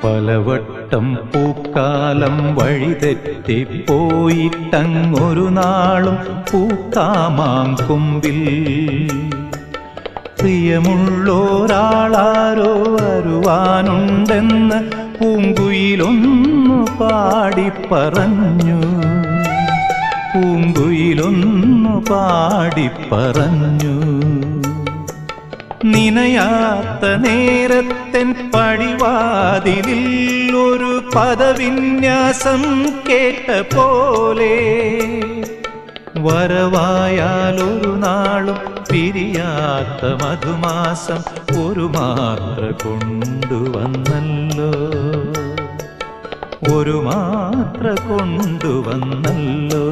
പലവട്ടം പൂക്കാലം വഴിതെറ്റിപ്പോയിട്ടങ്ങൊരു നാളും പൂക്കാമാം കൊമ്പിൽ പ്രിയമുള്ളോരാളാരോ വരുവാനുണ്ടെന്ന് പൂങ്കുയിലൊന്നു പാടിപ്പറഞ്ഞു. പൂങ്കുയിലൊന്നു പാടിപ്പറഞ്ഞു. നിനയാത്ത നേരത്തെൻ പടിവാതിലിൽ ഒരു പദവിന്യാസം കേട്ട പോലെ വരവായാലൊരു നാളും പിരിയാത്ത മധുമാസം ഒരു മാത്ര കൊണ്ടുവന്നല്ലോ. ഒരു മാത്ര കൊണ്ടുവന്നല്ലോ.